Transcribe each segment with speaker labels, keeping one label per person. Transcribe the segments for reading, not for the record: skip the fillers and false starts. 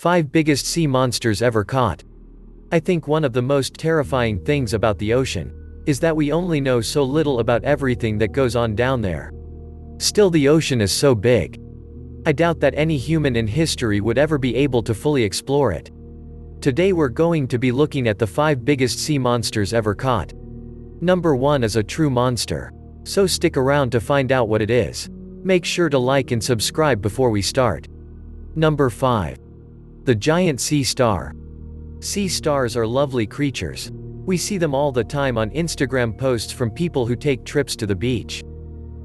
Speaker 1: 5 biggest sea monsters ever caught. I think one of the most terrifying things about the ocean is that we only know so little about everything that goes on down there. Still, the ocean is so big. I doubt that any human in history would ever be able to fully explore it. Today we're going to be looking at the 5 biggest sea monsters ever caught. Number 1 is a true monster. So stick around to find out what it is. Make sure to like and subscribe before we start. Number 5. The giant sea star. Sea stars are lovely creatures. We see them all the time on Instagram posts from people who take trips to the beach.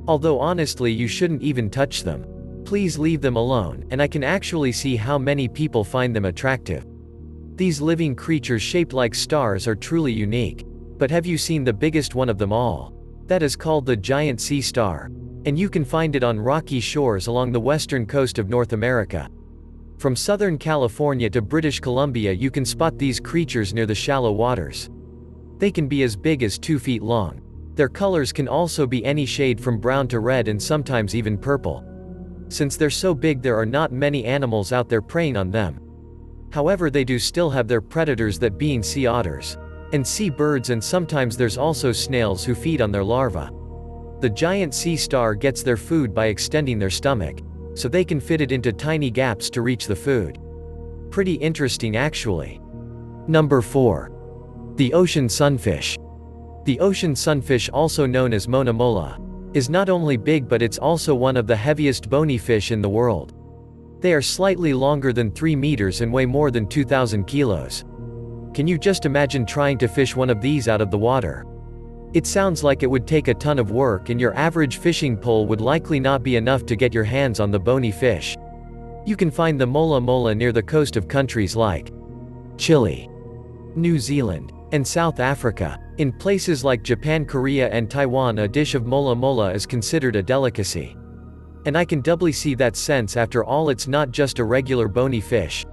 Speaker 1: Although honestly you shouldn't even touch them. Please leave them alone, and I can actually see how many people find them attractive. These living creatures shaped like stars are truly unique. But have you seen the biggest one of them all? That is called the giant sea star. And you can find it on rocky shores along the western coast of North America. From Southern California to British Columbia you can spot these creatures near the shallow waters. They can be as big as 2 feet long. Their colors can also be any shade from brown to red and sometimes even purple. Since they're so big, there are not many animals out there preying on them. However, they do still have their predators, that being sea otters and sea birds, and sometimes there's also snails who feed on their larvae. The giant sea star gets their food by extending their stomach, so they can fit it into tiny gaps to reach the food. Pretty interesting actually. Number 4. The ocean sunfish. The ocean sunfish, also known as Mona mola, is not only big but it's also one of the heaviest bony fish in the world. They are slightly longer than 3 meters and weigh more than 2,000 kilos. Can you just imagine trying to fish one of these out of the water? It sounds like it would take a ton of work, and your average fishing pole would likely not be enough to get your hands on the bony fish. You can find the mola mola near the coast of countries like Chile, New Zealand, and South Africa. In places like Japan, Korea, and Taiwan, a dish of mola mola is considered a delicacy. And I can doubly see that sense. After all, it's not just a regular bony fish.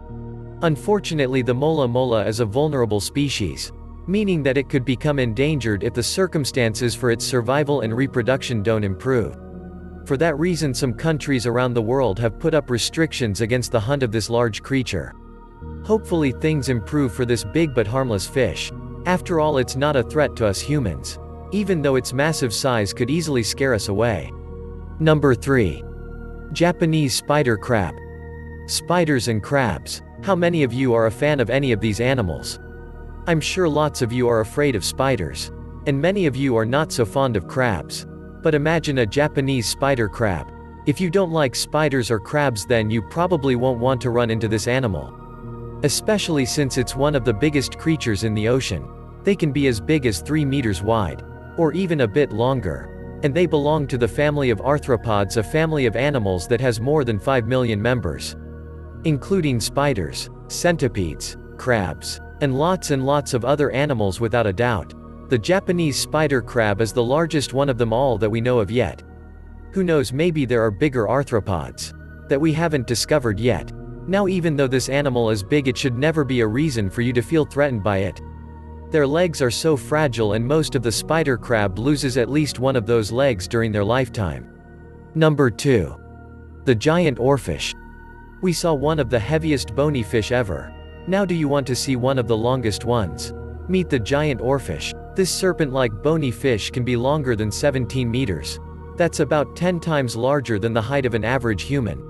Speaker 1: Unfortunately, the mola mola is a vulnerable species, meaning that it could become endangered if the circumstances for its survival and reproduction don't improve. For that reason, some countries around the world have put up restrictions against the hunt of this large creature. Hopefully things improve for this big but harmless fish. After all, it's not a threat to us humans, even though its massive size could easily scare us away. Number 3. Japanese spider crab. Spiders and crabs. How many of you are a fan of any of these animals? I'm sure lots of you are afraid of spiders, and many of you are not so fond of crabs. But imagine a Japanese spider crab. If you don't like spiders or crabs, then you probably won't want to run into this animal. Especially since it's one of the biggest creatures in the ocean. They can be as big as 3 meters wide, or even a bit longer. And they belong to the family of arthropods, a family of animals that has more than 5 million members, including spiders, centipedes, crabs, and lots of other animals. Without a doubt, the Japanese spider crab is the largest one of them all that we know of yet. Who knows, maybe there are bigger arthropods that we haven't discovered yet. Now, even though this animal is big, it should never be a reason for you to feel threatened by it. Their legs are so fragile, and most of the spider crab loses at least one of those legs during their lifetime. Number 2. The giant oarfish. We saw one of the heaviest bony fish ever. Now do you want to see one of the longest ones? Meet the giant oarfish. This serpent-like bony fish can be longer than 17 meters. That's about 10 times larger than the height of an average human.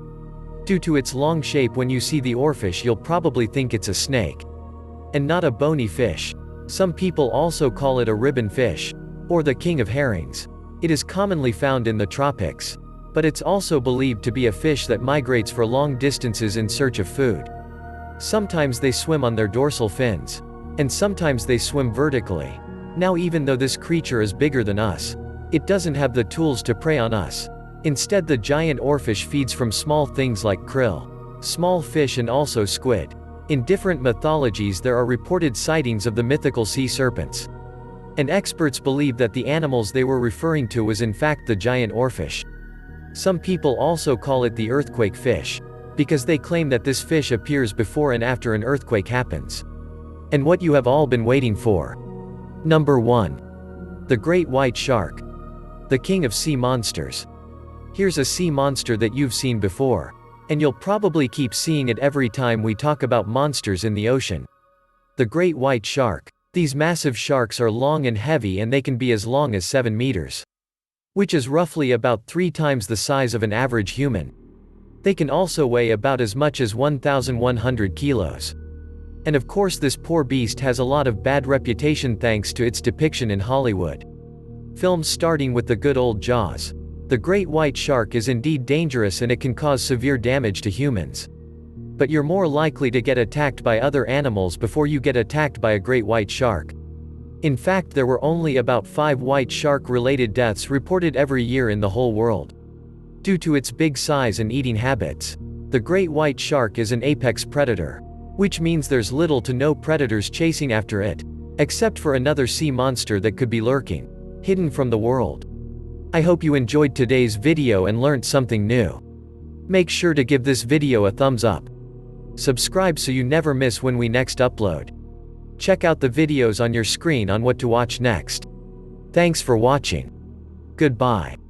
Speaker 1: Due to its long shape, when you see the oarfish you'll probably think it's a snake, and not a bony fish. Some people also call it a ribbon fish, or the king of herrings. It is commonly found in the tropics, but it's also believed to be a fish that migrates for long distances in search of food. Sometimes they swim on their dorsal fins, and sometimes they swim vertically. Now, even though this creature is bigger than us, it doesn't have the tools to prey on us. Instead, the giant oarfish feeds from small things like krill, small fish, and also squid. In different mythologies there are reported sightings of the mythical sea serpents, and experts believe that the animals they were referring to was in fact the giant oarfish. Some people also call it the earthquake fish, because they claim that this fish appears before and after an earthquake happens. And what you have all been waiting for. Number 1. The great white shark. The king of sea monsters. Here's a sea monster that you've seen before. And you'll probably keep seeing it every time we talk about monsters in the ocean. The great white shark. These massive sharks are long and heavy, and they can be as long as 7 meters. Which is roughly about 3 times the size of an average human. They can also weigh about as much as 1,100 kilos. And of course this poor beast has a lot of bad reputation thanks to its depiction in Hollywood films, starting with the good old Jaws. The great white shark is indeed dangerous, and it can cause severe damage to humans. But you're more likely to get attacked by other animals before you get attacked by a great white shark. In fact, there were only about 5 white shark-related deaths reported every year in the whole world. Due to its big size and eating habits. The great white shark is an apex predator. Which means there's little to no predators chasing after it. Except for another sea monster that could be lurking, hidden from the world. I hope you enjoyed today's video and learned something new. Make sure to give this video a thumbs up. Subscribe so you never miss when we next upload. Check out the videos on your screen on what to watch next. Thanks for watching. Goodbye.